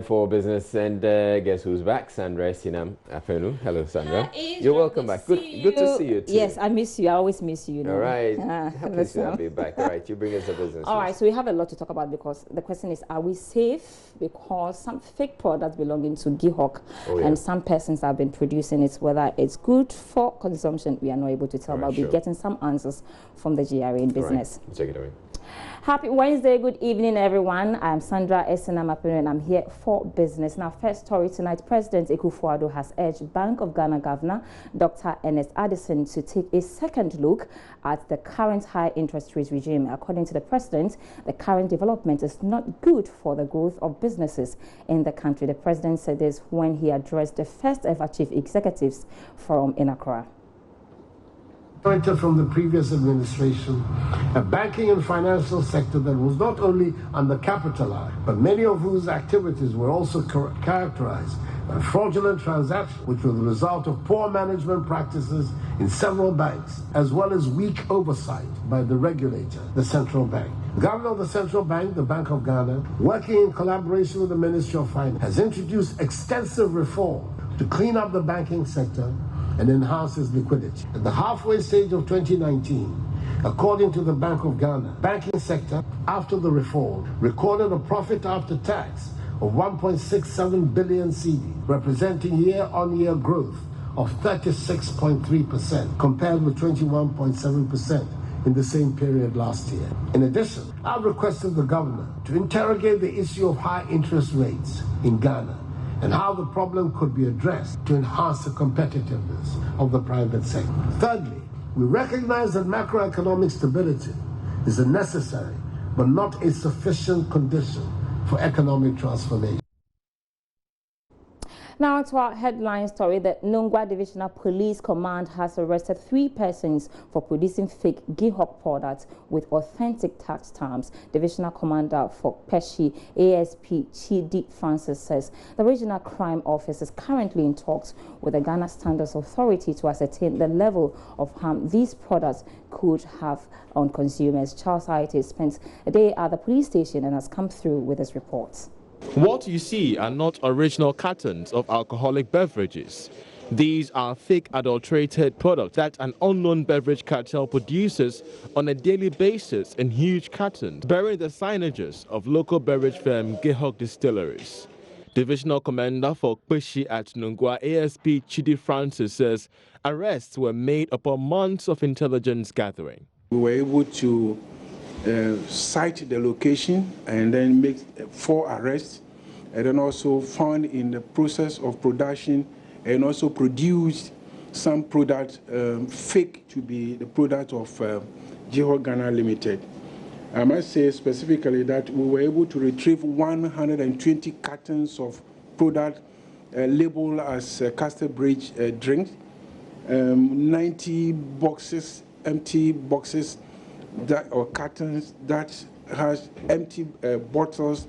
For business, and guess who's back? Sandra Sinam Afenu. Hello, Sandra. You're welcome back. Good to see you too. Yes, I miss you. I always miss you. All right. Happy to have you back. All right, you bring us the business. All right, so we have a lot to talk about because the question is, are we safe? Because some fake products belonging to GIHOC and some persons have been producing it, whether it's good for consumption, we are not able to tell, but we're getting some answers from the GRA in business. Right. Take it away. Happy Wednesday, good evening everyone. I'm Sandra Esenamapenu and I'm here for business. Now, first story tonight, President Akufo-Addo has urged Bank of Ghana Governor Dr. Ernest Addison to take a second look at the current high interest rate regime. According to the President, the current development is not good for the growth of businesses in the country. The President said this when he addressed the first ever Chief Executives Forum in Accra. From the previous administration, a banking and financial sector that was not only undercapitalized, but many of whose activities were also characterized by fraudulent transactions, which were the result of poor management practices in several banks, as well as weak oversight by the regulator, the central bank. The governor of the central bank, the Bank of Ghana, working in collaboration with the Ministry of Finance, has introduced extensive reform to clean up the banking sector and enhance its liquidity. At the halfway stage of 2019, according to the Bank of Ghana, banking sector, after the reform, recorded a profit after tax of 1.67 billion cedi, representing year-on-year growth of 36.3% compared with 21.7% in the same period last year. In addition, I've requested the governor to interrogate the issue of high interest rates in Ghana and how the problem could be addressed to enhance the competitiveness of the private sector. Thirdly, we recognize that macroeconomic stability is a necessary but not a sufficient condition for economic transformation. Now to our headline story, the Nungua Divisional Police Command has arrested 3 persons for producing fake GIHOC products with authentic tax stamps. Divisional Commander for Peshi, ASP Chidi Francis, says the Regional Crime Office is currently in talks with the Ghana Standards Authority to ascertain the level of harm these products could have on consumers. Charles Haite spent a day at the police station and has come through with his reports. What you see are not original cartons of alcoholic beverages. These are fake adulterated products that an unknown beverage cartel produces on a daily basis in huge cartons, bearing the signages of local beverage firm GIHOC distilleries. Divisional Commander for Peshi at Nungua, ASP Chidi Francis, says arrests were made upon months of intelligence gathering. We were able to cite the location and then make 4 arrests, and then also found in the process of production and also produced some product fake to be the product of GIHOC Ghana Limited. I must say specifically that we were able to retrieve 120 cartons of product labeled as Castle Bridge drink, 90 boxes, empty boxes or cartons that has empty bottles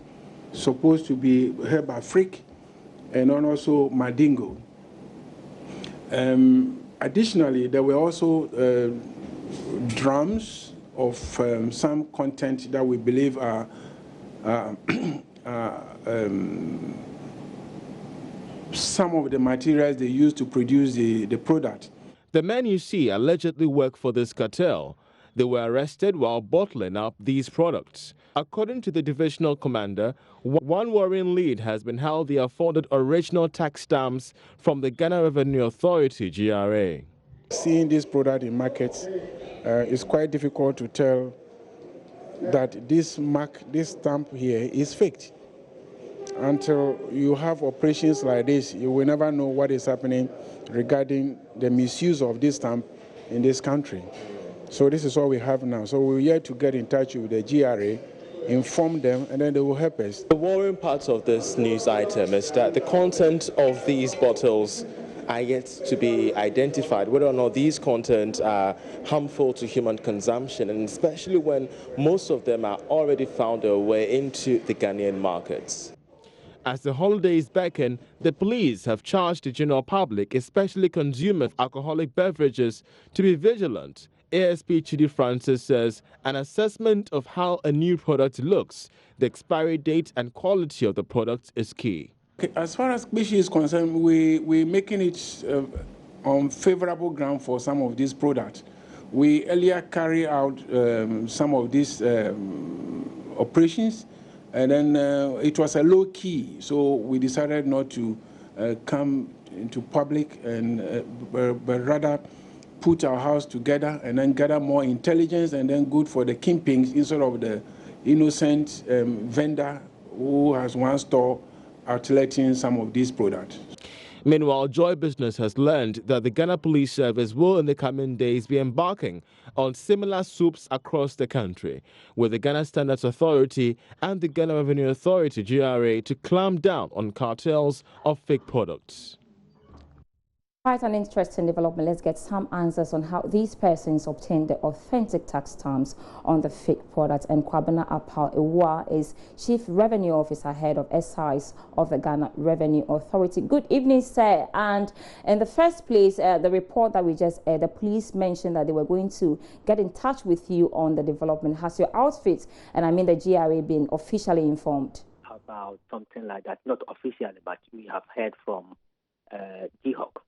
supposed to be herb freak and also Madingo. Additionally, there were also drums of some content that we believe are some of the materials they use to produce the product. The men you see allegedly work for this cartel. They were arrested while bottling up these products. According to the divisional commander, one worrying lead has been how they afforded original tax stamps from the Ghana Revenue Authority, GRA. Seeing this product in markets, it's quite difficult to tell that this stamp here is faked. Until you have operations like this, you will never know what is happening regarding the misuse of this stamp in this country. So this is all we have now. So we're here to get in touch with the GRA, inform them, and then they will help us. The worrying part of this news item is that the content of these bottles are yet to be identified, whether or not these content are harmful to human consumption, and especially when most of them are already found their way into the Ghanaian markets. As the holidays beckon, the police have charged the general public, especially consumers of alcoholic beverages, to be vigilant ASP Chidi Francis says an assessment of how a new product looks, the expiry date and quality of the product is key. Okay, as far as species is concerned, we're making it on favorable ground for some of these products. We earlier carry out some of these operations, and then it was a low key, so we decided not to come into public and but rather put our house together and then gather more intelligence and then good for the kingpins instead of the innocent vendor who has one store outletting some of these products. Meanwhile, Joy Business has learned that the Ghana Police Service will in the coming days be embarking on similar swoops across the country, with the Ghana Standards Authority and the Ghana Revenue Authority, GRA, to clamp down on cartels of fake products. Quite an interesting development. Let's get some answers on how these persons obtain the authentic tax stamps on the fake products. And Kwabena Apal Ewa is Chief Revenue Officer, Head of Excise of the Ghana Revenue Authority. Good evening, sir. And in the first place, the report that we just aired, the police mentioned that they were going to get in touch with you on the development. Has your outfit, and I mean the GRA, been officially informed? About something like that, not officially, but we have heard from GHOC.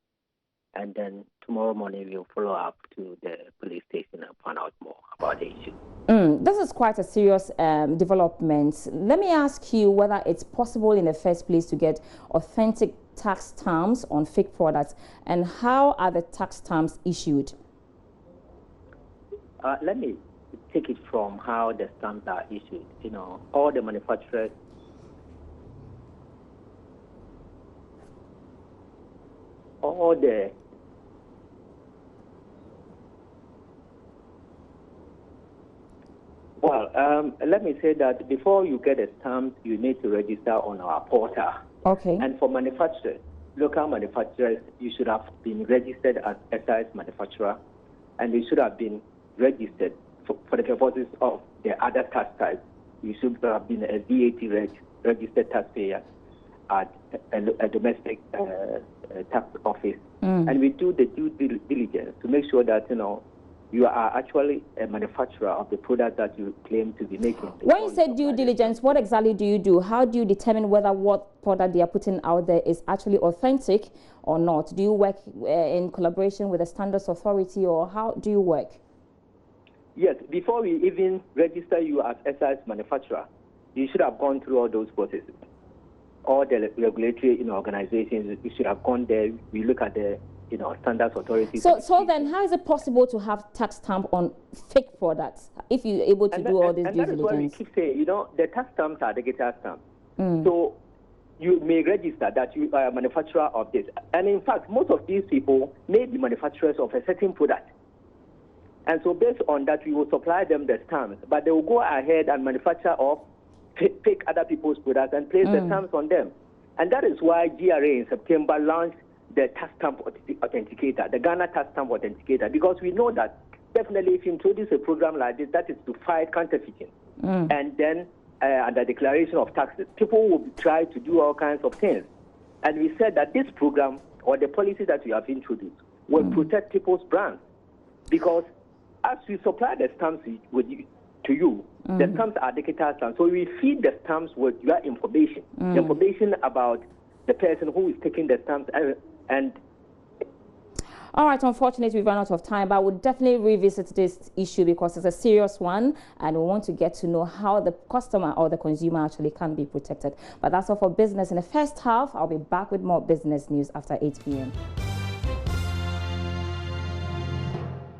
And then tomorrow morning we'll follow up to the police station and find out more about the issue. This is quite a serious development. Let me ask you whether it's possible in the first place to get authentic tax stamps on fake products, and how are the tax stamps issued? Let me take it from how the stamps are issued. You know, all the manufacturers let me say that before you get a stamp, you need to register on our portal. Okay. And for manufacturers, local manufacturers, you should have been registered as excise manufacturer, and you should have been registered for the purposes of the other tax types. You should have been a VAT registered taxpayer at a domestic tax office. And we do the due diligence to make sure that, you know, you are actually a manufacturer of the product that you claim to be making. When you say due diligence, what exactly do you do? How do you determine whether what product they are putting out there is actually authentic or not? Do you work in collaboration with the Standards Authority, or how do you work? Yes, before we even register you as excise manufacturer, you should have gone through all those processes. All the regulatory organizations, you should have gone there. We look at the Standards Authority. So then how is it possible to have tax stamp on fake products if you're able to do all this due diligence? And that is why we keep saying, the tax stamps are digital stamps. So you may register that you are a manufacturer of this. And in fact, most of these people may be manufacturers of a certain product. And so based on that, we will supply them the stamps. But they will go ahead and manufacture of fake other people's products and place the stamps on them. And that is why GRA in September launched the tax stamp authenticator, the Ghana tax stamp authenticator, because we know that definitely if you introduce a program like this, that is to fight counterfeiting. And then under declaration of taxes, people will try to do all kinds of things. And we said that this program, or the policy that we have introduced, will protect people's brands, because as we supply the stamps to you, the stamps are digital stamps. So we feed the stamps with your information, information about the person who is taking the stamps and all right, unfortunately, we've run out of time, but we'll definitely revisit this issue because it's a serious one, and we want to get to know how the customer or the consumer actually can be protected. But that's all for business in the first half. I'll be back with more business news after 8 p.m.